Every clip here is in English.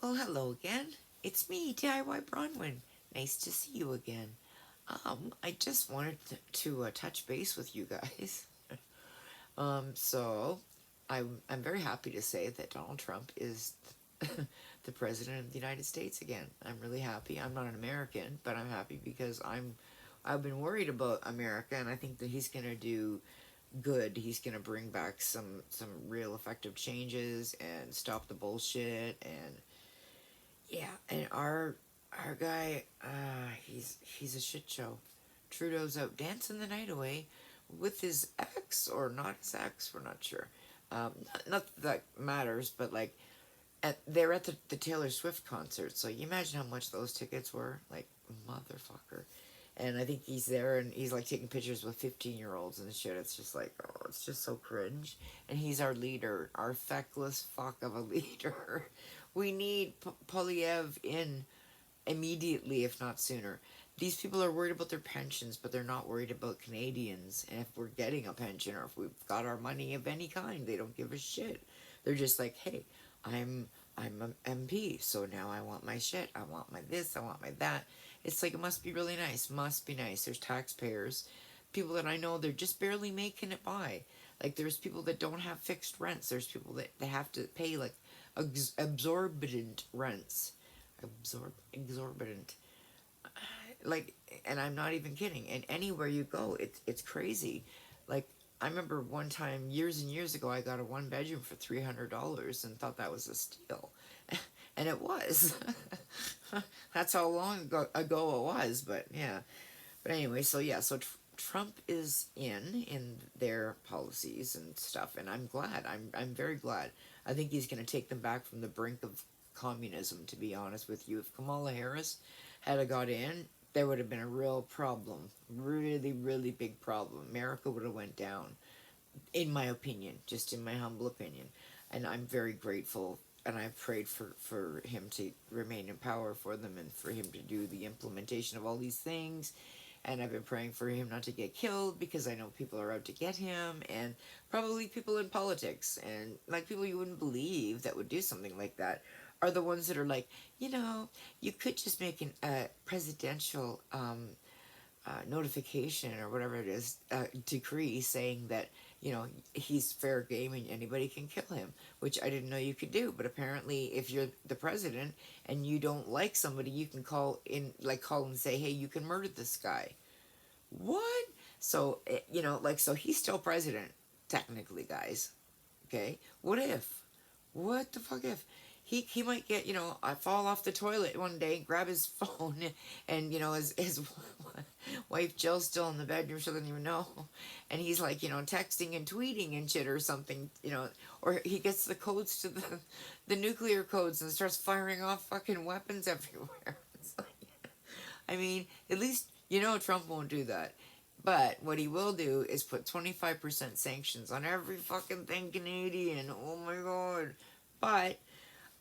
Well, hello again. It's me, DIY Bronwyn. Nice to see you again. I just wanted to touch base with you guys. So I'm very happy to say that Donald Trump is the president of the United States again. I'm really happy. I'm not an American, but I'm happy because I've been worried about America, and I think that he's gonna do good. He's gonna bring back some real effective changes and stop the bullshit. And yeah, and our guy, he's a shit show. Trudeau's out dancing the night away with his ex or not his ex. We're not sure. Not that that matters, but like, they're at the Taylor Swift concert. So you imagine how much those tickets were. Like, motherfucker. And I think he's there and he's like taking pictures with 15-year-olds and shit. It's just like, oh, it's just so cringe. And he's our leader, our feckless fuck of a leader. We need Polyev in immediately, if not sooner. These people are worried about their pensions, but they're not worried about Canadians. And if we're getting a pension or if we've got our money of any kind, they don't give a shit. They're just like, hey, I'm I'm an MP, so now I want my shit. I want my this. I want my that. It's like it must be really nice. Must be nice. There's taxpayers, people that I know they're just barely making it by. Like there's people that don't have fixed rents. There's people that they have to pay like exorbitant rents, exorbitant. Like, and I'm not even kidding. And anywhere you go, it's crazy. Like I remember one time years and years ago, I got a one bedroom for $300 and thought that was a steal, and it was. That's how long ago it was. But yeah. But anyway, so yeah, so Trump is in their policies and stuff, and I'm glad. I'm very glad. I think he's going to take them back from the brink of communism. To be honest with you, if Kamala Harris had a got in, there would have been a real problem, really, really big problem. America would have went down, in my opinion, just in my humble opinion. And I'm very grateful, and I've prayed for him to remain in power for them and for him to do the implementation of all these things. And I've been praying for him not to get killed because I know people are out to get him, and probably people in politics and like people you wouldn't believe that would do something like that are the ones that are like, you could just make a presidential notification or whatever it is, decree saying that he's fair game and anybody can kill him, which I didn't know you could do. But apparently, if you're the president and you don't like somebody, you can call and say, hey, you can murder this guy. What? So like, so he's still president technically, guys. Okay, what if? What the fuck if? He might get, I fall off the toilet one day, grab his phone, and, his wife Jill's still in the bedroom, she doesn't even know. And he's like, texting and tweeting and shit or something, or he gets the codes to the nuclear codes and starts firing off fucking weapons everywhere. It's like, I mean, at least, Trump won't do that. But what he will do is put 25% sanctions on every fucking thing Canadian. Oh my god. But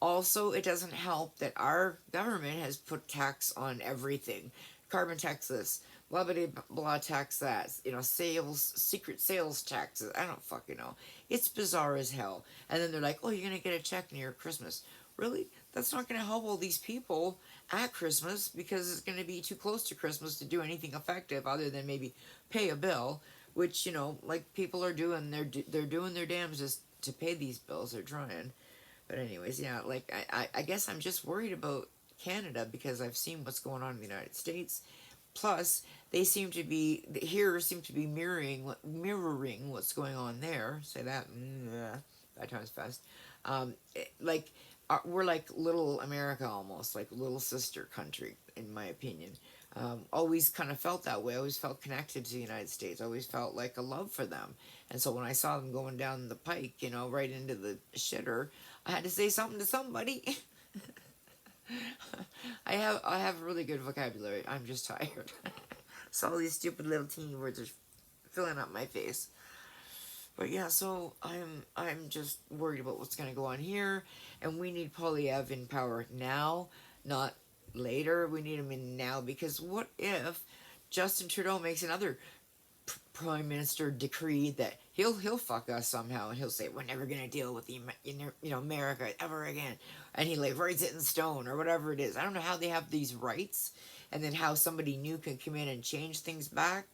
also, it doesn't help that our government has put tax on everything. Carbon tax this, blah blah blah tax that. Secret sales taxes. I don't fucking know. It's bizarre as hell. And then they're like, "Oh, you're gonna get a check near Christmas." Really? That's not gonna help all these people at Christmas because it's gonna be too close to Christmas to do anything effective other than maybe pay a bill, which like people are doing. They're doing their damnedest to pay these bills. They're trying. But anyways, yeah, like I guess I'm just worried about Canada because I've seen what's going on in the United States. Plus, they seem to be mirroring what's going on there. Say that, that time's fast. Like we're like little America almost, like little sister country, in my opinion. Always kind of felt that way. I always felt connected to the United States. I always felt like a love for them. And so when I saw them going down the pike, right into the shitter, I had to say something to somebody. I have a really good vocabulary. I'm just tired. So all these stupid little teeny words are filling up my face. But yeah, so I'm just worried about what's gonna go on here, and we need Polyev in power now, not later. We need him in now because what if Justin Trudeau makes another prime minister decree that he'll fuck us somehow, and he'll say we're never gonna deal with America ever again, and he like writes it in stone or whatever it is. I don't know how they have these rights, and then how somebody new can come in and change things back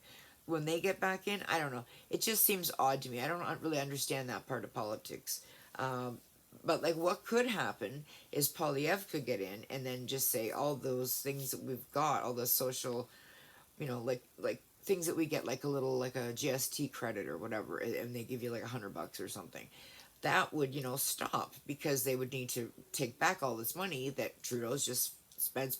when they get back in. I don't know. It just seems odd to me. I don't really understand that part of politics. Um, but like, what could happen is Polyev could get in and then just say all those things that we've got, all the social, like things that we get, like a little, like a GST credit or whatever, and they give you like $100 or something. That would, stop, because they would need to take back all this money that Trudeau's just spend,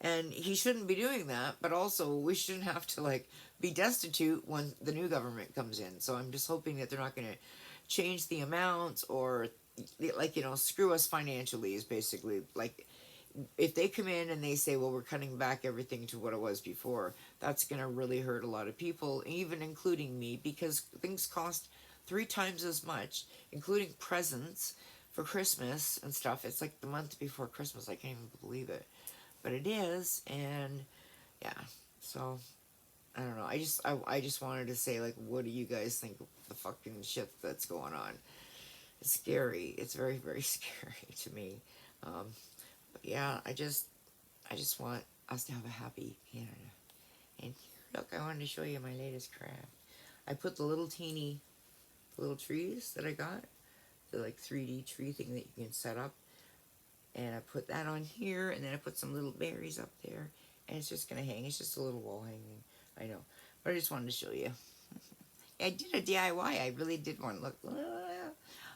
and he shouldn't be doing that. But also, we shouldn't have to like be destitute when the new government comes in. So I'm just hoping that they're not going to change the amounts, or like, screw us financially, is basically like, if they come in and they say, well, we're cutting back everything to what it was before, that's going to really hurt a lot of people, even including me, because things cost 3 times as much, including presents for Christmas and stuff. It's like the month before Christmas. I can't even believe it. But it is, and yeah, so I don't know. I just wanted to say, like, what do you guys think of the fucking shit that's going on? It's scary. It's very, very scary to me. Um, but yeah, I just want us to have a happy Canada. And here, look, I wanted to show you my latest craft. I put the little teeny little trees that I got, the like 3D tree thing that you can set up, and I put that on here, and then I put some little berries up there, and it's just gonna hang. It's just a little wall hanging. I know, but I just wanted to show you. I did a DIY. I really did one. Look,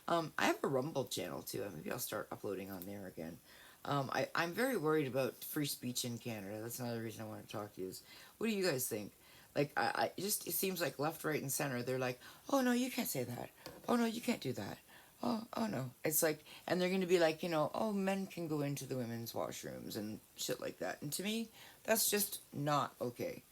I have a Rumble channel too. Maybe I'll start uploading on there again. I'm very worried about free speech in Canada. That's another reason I want to talk to you. Is, what do you guys think? Like, it seems like left, right, and center, they're like, oh no, you can't say that. Oh no, you can't do that. Oh no. It's like, and they're gonna be like, oh, men can go into the women's washrooms and shit like that. And to me, that's just not okay.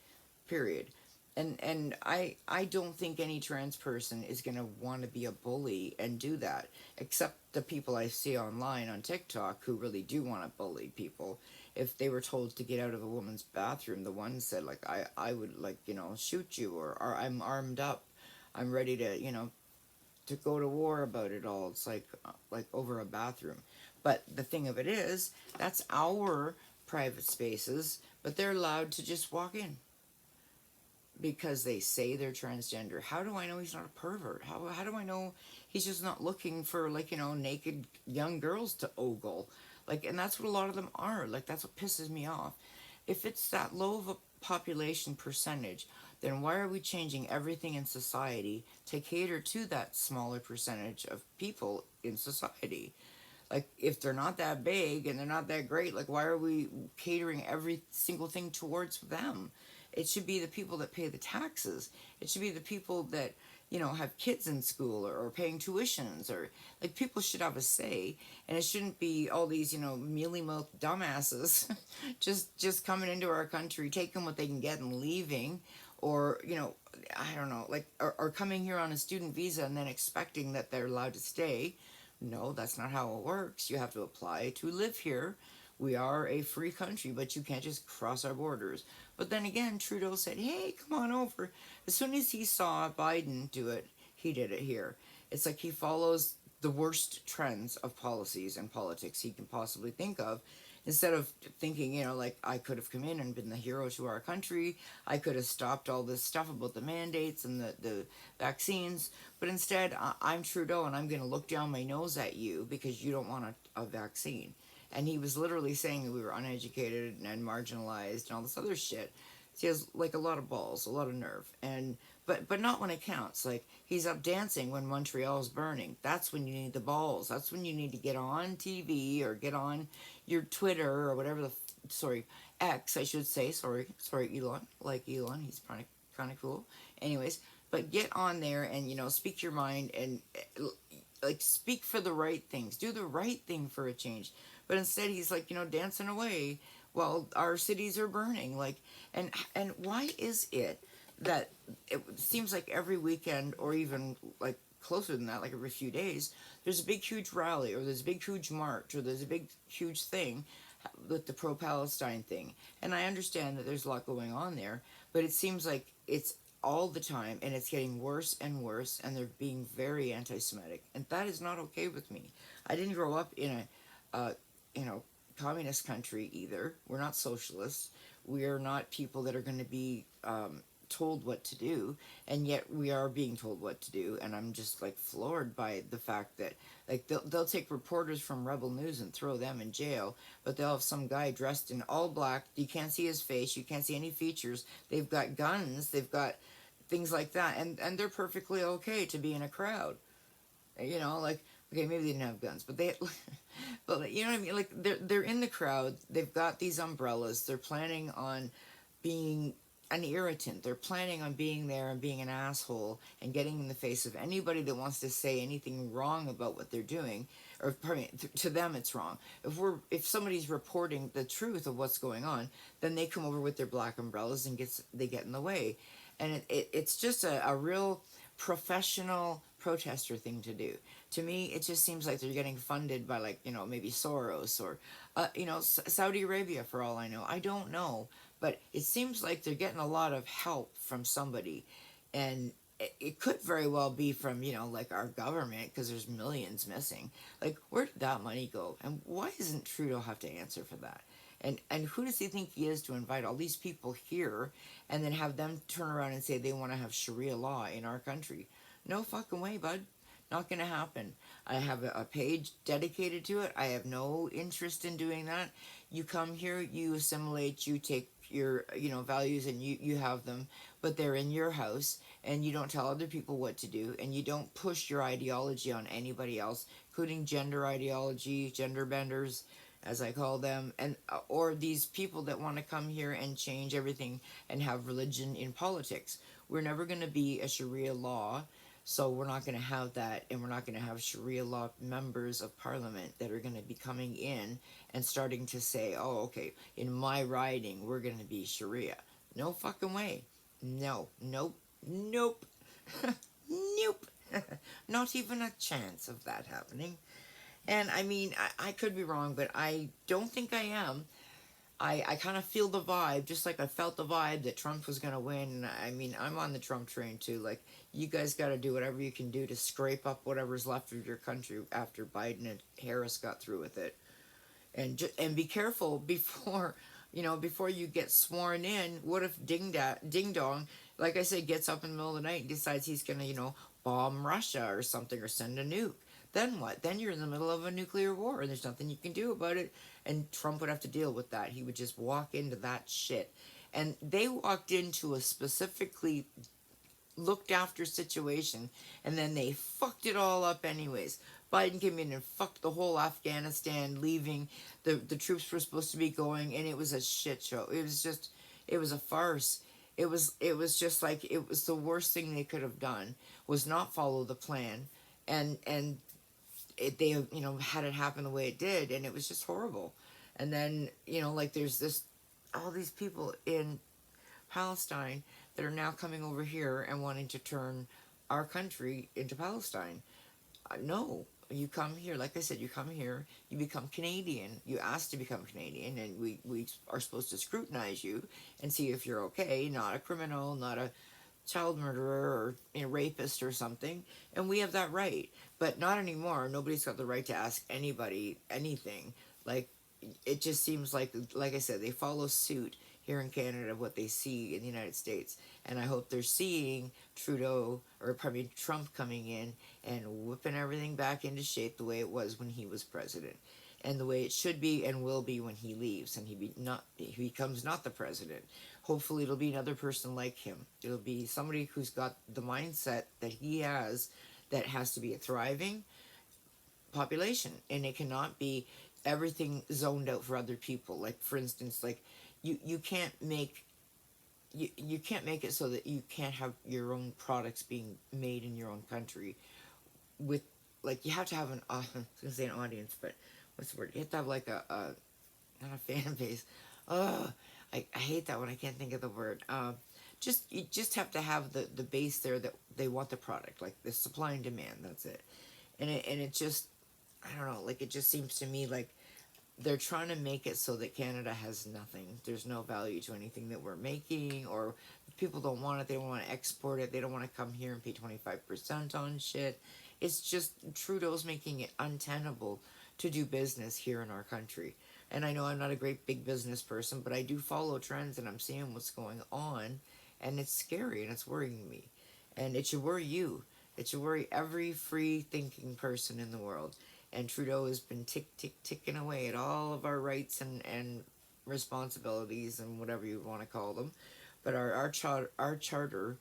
Period. And I don't think any trans person is gonna want to be a bully and do that, except the people I see online on TikTok who really do want to bully people. If they were told to get out of a woman's bathroom, the one said like, I would, like, shoot you, or I'm armed up, I'm ready to go to war about it all. It's like over a bathroom. But the thing of it is, that's our private spaces, but they're allowed to just walk in because they say they're transgender. How do I know he's not a pervert? How do I know he's just not looking for, like, naked young girls to ogle? Like, and that's what a lot of them are. Like, that's what pisses me off. If it's that low of a population percentage, then why are we changing everything in society to cater to that smaller percentage of people in society? Like, if they're not that big and they're not that great, like, why are we catering every single thing towards them? It should be the people that pay the taxes. It should be the people that, have kids in school, or paying tuitions, or like, people should have a say. And it shouldn't be all these, mealy mouthed dumbasses just coming into our country, taking what they can get and leaving, or, I don't know, like, or coming here on a student visa and then expecting that they're allowed to stay. No, that's not how it works. You have to apply to live here. We are a free country, but you can't just cross our borders. But then again, Trudeau said, hey, come on over. As soon as he saw Biden do it, he did it here. It's like he follows the worst trends of policies and politics he can possibly think of. Instead of thinking, like, I could have come in and been the hero to our country, I could have stopped all this stuff about the mandates and the vaccines, but instead, I'm Trudeau, and I'm going to look down my nose at you because you don't want a vaccine. And he was literally saying that we were uneducated and marginalized and all this other shit. He has, like, a lot of balls, a lot of nerve, and but not when it counts. Like, he's up dancing when Montreal's burning. That's when you need the balls. That's when you need to get on TV or get on your Twitter or whatever sorry, X, I should say. Sorry, Elon. Like Elon, he's kind of cool. Anyways, but get on there and, speak your mind, and like, speak for the right things. Do the right thing for a change. But instead, he's like, dancing away while our cities are burning. Like, and why is it that it seems like every weekend, or even like closer than that, like every few days, there's a big huge rally, or there's a big huge march, or there's a big huge thing with the pro-Palestine thing? And I understand that there's a lot going on there, but it seems like it's all the time, and it's getting worse and worse, and they're being very anti-Semitic, and that is not okay with me. I didn't grow up in a, you know, communist country either. We're not socialists. We are not people that are going to be told what to do, and yet we are being told what to do. And I'm just like floored by the fact that like they'll take reporters from Rebel News and throw them in jail, but they'll have some guy dressed in all black. You can't see his face. You can't see any features. They've got guns. They've got things like that, and they're perfectly okay to be in a crowd. You know, like okay, maybe they didn't have guns, but they, but you know what I mean. Like they're in the crowd. They've got these umbrellas. They're planning on being an irritant. They're planning on being there and being an asshole and getting in the face of anybody that wants to say anything wrong about what they're doing, or pardon me, to them it's wrong. If somebody's reporting the truth of what's going on, then they come over with their black umbrellas and they get in the way, and it's just a real professional protester thing to do. To me, it just seems like they're getting funded by like maybe Soros or Saudi Arabia for all I know. I don't know, but it seems like they're getting a lot of help from somebody, and it could very well be from like our government because there's millions missing. Like where did that money go, and why doesn't Trudeau have to answer for that? And who does he think he is to invite all these people here and then have them turn around and say they want to have Sharia law in our country? No fucking way, bud. Not gonna happen. I have a page dedicated to it. I have no interest in doing that. You come here, you assimilate, you take your values and you have them, but they're in your house, and you don't tell other people what to do, and you don't push your ideology on anybody else, including gender ideology, gender benders, as I call them, and or these people that want to come here and change everything and have religion in politics. We're never going to be a Sharia law, so we're not going to have that, and we're not going to have Sharia law members of parliament that are going to be coming in and starting to say, oh, okay, in my riding, we're going to be Sharia. No fucking way. No, nope, nope, nope. Not even a chance of that happening. And I mean, I could be wrong, but I don't think I am. I kind of feel the vibe, just like I felt the vibe that Trump was going to win. I mean, I'm on the Trump train too. Like, you guys got to do whatever you can do to scrape up whatever's left of your country after Biden and Harris got through with it. And be careful before, before you get sworn in. What if Ding Dong, like I said, gets up in the middle of the night and decides he's going to, bomb Russia or something or send a nuke? Then what? Then you're in the middle of a nuclear war and there's nothing you can do about it. And Trump would have to deal with that. He would just walk into that shit. And they walked into a specifically looked after situation, and then they fucked it all up anyways. Biden came in and fucked the whole Afghanistan, leaving. The troops were supposed to be going, and it was a shit show. It was a farce. It was just like, it was the worst thing they could have done was not follow the plan, and they had it happen the way it did, and it was just horrible. And then like there's all these people in Palestine that are now coming over here and wanting to turn our country into Palestine. No, you come here, like I said, you come here, you become Canadian, you ask to become Canadian, and we are supposed to scrutinize you and see if you're okay, not a criminal, not a child murderer or a rapist or something, and we have that right. But not anymore. Nobody's got the right to ask anybody anything. Like, it just seems like I said, they follow suit here in Canada of what they see in the United States. And I hope they're seeing Trudeau, or probably Trump, coming in and whipping everything back into shape the way it was when he was president, and the way it should be and will be when he leaves and he becomes not the president. Hopefully it'll be another person like him. It'll be somebody who's got the mindset that he has, that has to be a thriving population, and it cannot be everything zoned out for other people. Like, for instance, like you can't make you can't make it so that you can't have your own products being made in your own country. With, like, you have to have I was gonna say an audience, but what's the word? You have to have like a not a fan base. I hate that when I can't think of the word. You just have to have the base there that they want the product, like the supply and demand. That's it. And it just, I don't know, like, it just seems to me like they're trying to make it so that Canada has nothing. There's no value to anything that we're making, or people don't want it. They don't want to export it. They don't want to come here and pay 25% on shit. It's just Trudeau's making it untenable to do business here in our country. And I know I'm not a great big business person, but I do follow trends and I'm seeing what's going on, and it's scary and it's worrying me. And it should worry you. It should worry every free thinking person in the world. And Trudeau has been ticking away at all of our rights and responsibilities and whatever you want to call them. But our charter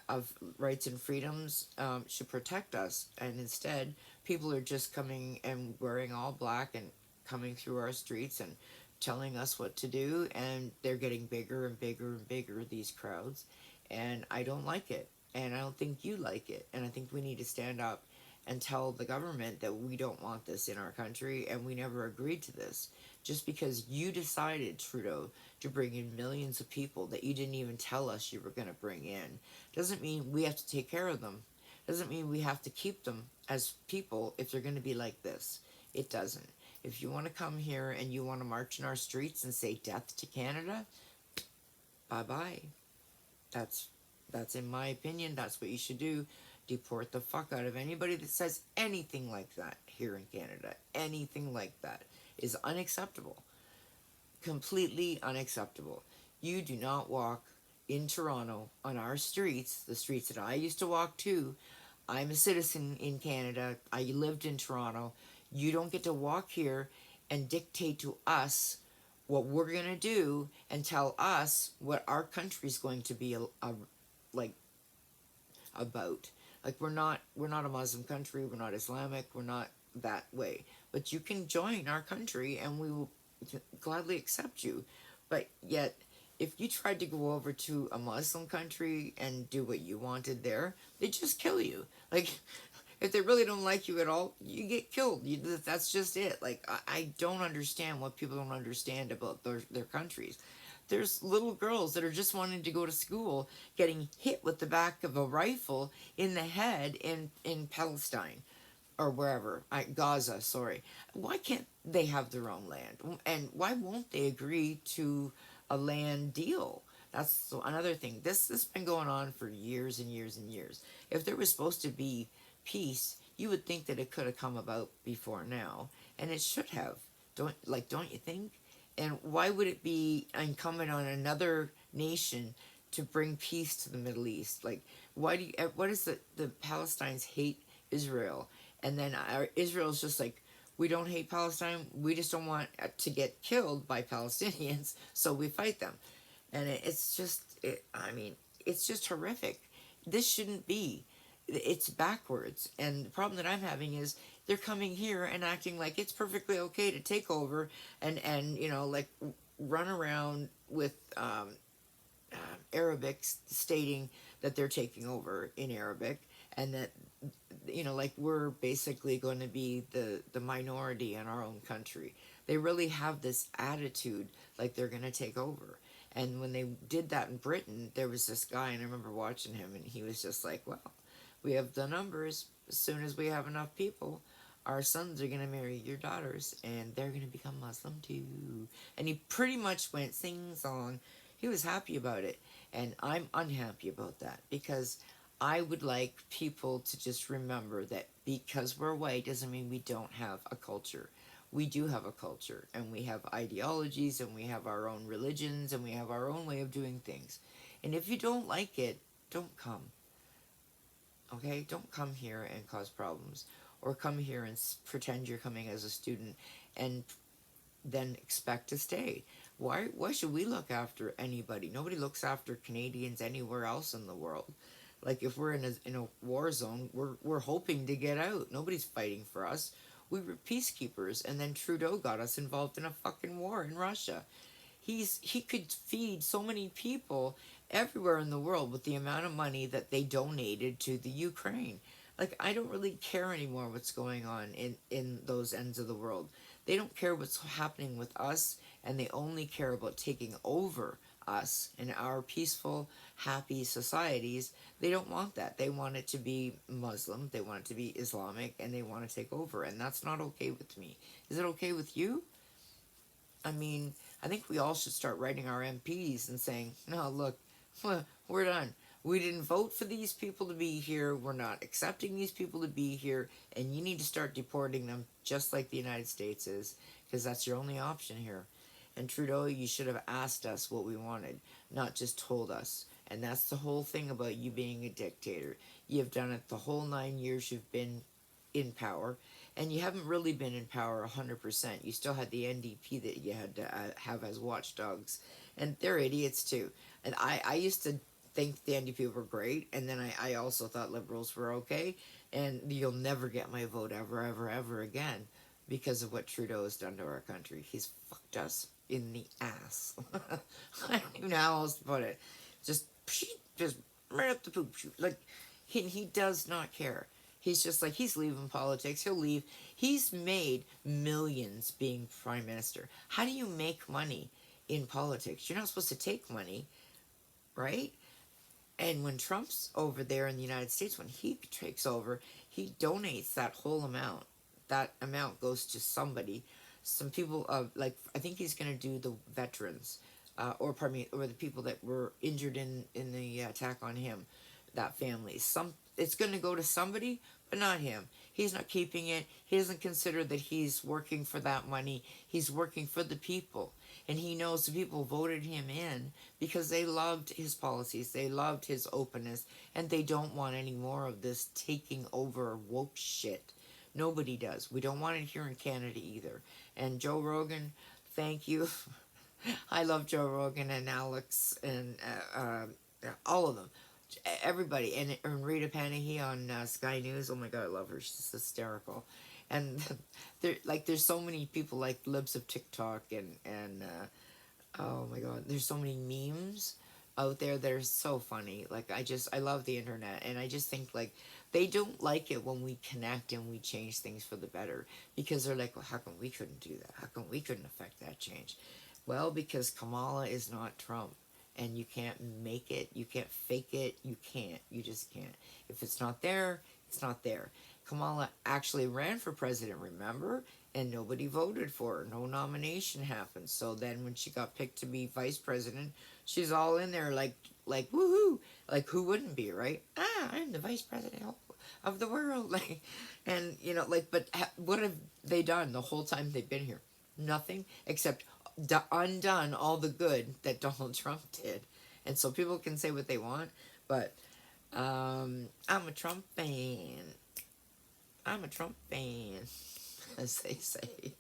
of rights and freedoms should protect us. And instead, people are just coming and wearing all black and coming through our streets and telling us what to do. And they're getting bigger and bigger and bigger, these crowds. And I don't like it. And I don't think you like it. And I think we need to stand up and tell the government that we don't want this in our country and we never agreed to this. Just because you decided, Trudeau, to bring in millions of people that you didn't even tell us you were going to bring in doesn't mean we have to take care of them. Doesn't mean we have to keep them as people if they're going to be like this. It doesn't. If you want to come here and you want to march in our streets and say death to Canada, bye-bye. That's that's in my opinion, that's what you should do. Deport the fuck out of anybody that says anything like that here in Canada. Anything like that is unacceptable. Completely unacceptable. You do not walk in Toronto on our streets, the streets that I used to walk to. I'm a citizen in Canada. I lived in Toronto. You don't get to walk here and dictate to us what we're going to do and tell us what our country's going to be like about. Like we're not a Muslim country, we're not Islamic, we're not that way. But you can join our country and we will gladly accept you. But yet if you tried to go over to a Muslim country and do what you wanted there, they'd just kill you. Like if they really don't like you at all, you get killed. That's just it. Like I don't understand what people don't understand about their countries. There's little girls that are just wanting to go to school getting hit with the back of a rifle in the head in Palestine or wherever, Gaza, sorry. Why can't they have their own land? And why won't they agree to a land deal? That's another thing. This has been going on for years and years and years. If there was supposed to be peace, you would think that it could have come about before now, and it should have. Don't you think? And why would it be incumbent on another nation to bring peace to the Middle East? Like, what is the Palestinians hate Israel? And then Israel's just like, we don't hate Palestine, we just don't want to get killed by Palestinians, so we fight them. And it's just horrific. This shouldn't be. It's backwards. And the problem that I'm having is they're coming here and acting like it's perfectly okay to take over and like run around with Arabic stating that they're taking over in Arabic, and that like we're basically going to be the minority in our own country. They really have this attitude like they're going to take over. And when they did that in Britain, there was this guy, and I remember watching him, and he was just like, well, we have the numbers. As soon as we have enough people, our sons are going to marry your daughters, and they're going to become Muslim too. And he pretty much went sing-song. He was happy about it, and I'm unhappy about that, because I would like people to just remember that because we're white doesn't mean we don't have a culture. We do have a culture, and we have ideologies, and we have our own religions, and we have our own way of doing things. And if you don't like it, don't come. Okay? Don't come here and cause problems. Or come here and pretend you're coming as a student and then expect to stay. Why should we look after anybody? Nobody looks after Canadians anywhere else in the world. Like if we're in a war zone, we're hoping to get out. Nobody's fighting for us. We were peacekeepers, and then Trudeau got us involved in a fucking war in Russia. He could feed so many people everywhere in the world with the amount of money that they donated to the Ukraine. Like, I don't really care anymore what's going on in those ends of the world. They don't care what's happening with us, and they only care about taking over us and our peaceful, happy societies. They don't want that. They want it to be Muslim, they want it to be Islamic, and they want to take over, and that's not okay with me. Is it okay with you? I mean, I think we all should start writing our MPs and saying, no, look, we're done. We didn't vote for these people to be here. We're not accepting these people to be here. And you need to start deporting them just like the United States is, because that's your only option here. And Trudeau, you should have asked us what we wanted, not just told us. And that's the whole thing about you being a dictator. You've done it the whole 9 years you've been in power, and you haven't really been in power 100%. You still had the NDP that you had to have as watchdogs, and they're idiots too. And I used to think the NDP were great, and then I also thought Liberals were okay, and you'll never get my vote ever, ever, ever again because of what Trudeau has done to our country. He's fucked us in the ass. I don't even know how else to put it. Just, just right up the poop chute. Like, he does not care. He's just like, he's leaving politics. He'll leave. He's made millions being prime minister. How do you make money in politics? You're not supposed to take money, right? And when Trump's over there in the United States, when he takes over, he donates that whole amount. That amount goes to somebody. Some people, like, I think he's going to do the veterans, or pardon me, or the people that were injured in the attack on him, that family. It's going to go to somebody, but not him. He's not keeping it. He doesn't consider that he's working for that money. He's working for the people. And he knows the people voted him in because they loved his policies. They loved his openness. And they don't want any more of this taking over woke shit. Nobody does. We don't want it here in Canada either. And Joe Rogan, thank you. I love Joe Rogan and Alex and all of them. Everybody. And Rita Panahi on Sky News. Oh my God, I love her. She's hysterical. And there's so many people like libs of TikTok and oh my God, there's so many memes out there that are so funny. Like, I love the internet, and I just think, like, they don't like it when we connect and we change things for the better, because they're like, well, how come we couldn't do that? How come we couldn't affect that change? Well, because Kamala is not Trump, and you can't make it, you can't fake it, you just can't. If it's not there, it's not there. Kamala actually ran for president, remember? And nobody voted for her. No nomination happened. So then when she got picked to be vice president, she's all in there like woohoo. Like, who wouldn't be, right? I'm the vice president of the world. Like, and like, but what have they done the whole time they've been here? Nothing, except undone all the good that Donald Trump did. And so people can say what they want, but I'm a Trump fan. I'm a Trump fan, as they say.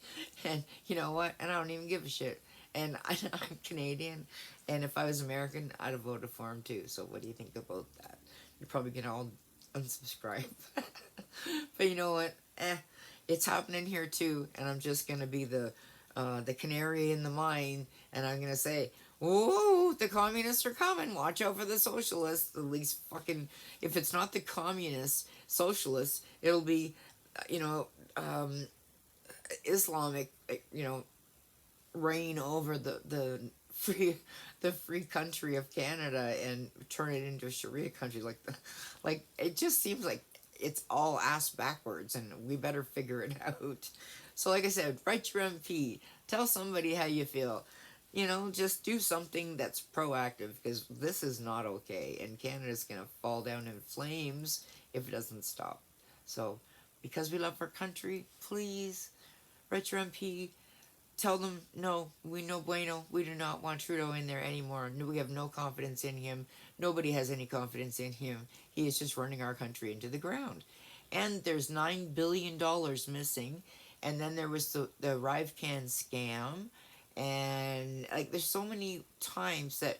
And you know what? And I don't even give a shit. And I'm Canadian, and if I was American, I'd have voted for him too. So what do you think about that? You're probably going to all unsubscribe. But you know what? It's happening here too, and I'm just going to be the canary in the mine, and I'm going to say, ooh, the communists are coming. Watch out for the socialists. At least fucking, if it's not the communists, socialists, it'll be, Islamic, reign over the free country of Canada and turn it into a Sharia country. Like it just seems like it's all ass backwards, and we better figure it out. So like I said, write your MP. Tell somebody how you feel. Just do something that's proactive, because this is not okay, and Canada's going to fall down in flames if it doesn't stop. So, because we love our country, please write your MP. Tell them, no, bueno. We do not want Trudeau in there anymore. We have no confidence in him. Nobody has any confidence in him. He is just running our country into the ground. And there's $9 billion missing. And then there was the ArriveCan scam. And there's so many times that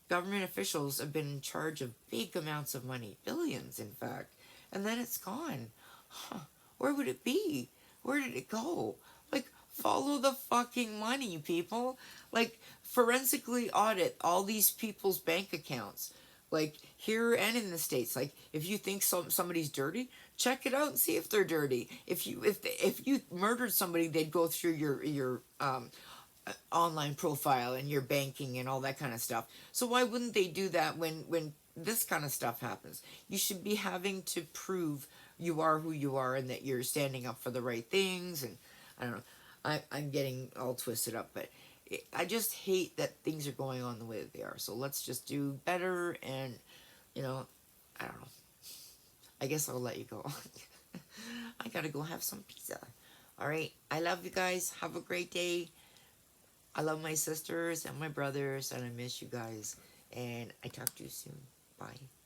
government officials have been in charge of big amounts of money, billions in fact, and then it's gone. Where would it be? Where did it go? Like, follow the fucking money, people. Like, forensically audit all these people's bank accounts, like here and in the States. Like, if you think somebody's dirty, check it out and see if they're dirty. If you murdered somebody, they'd go through your online profile and your banking and all that kind of stuff. So why wouldn't they do that when this kind of stuff happens? You should be having to prove you are who you are and that you're standing up for the right things. And I don't know, I'm getting all twisted up, but I just hate that things are going on the way that they are. So let's just do better. And you know, I don't know. I guess I'll let you go. I gotta go have some pizza. All right. I love you guys. Have a great day. I love my sisters and my brothers, and I miss you guys. And I talk to you soon. Bye.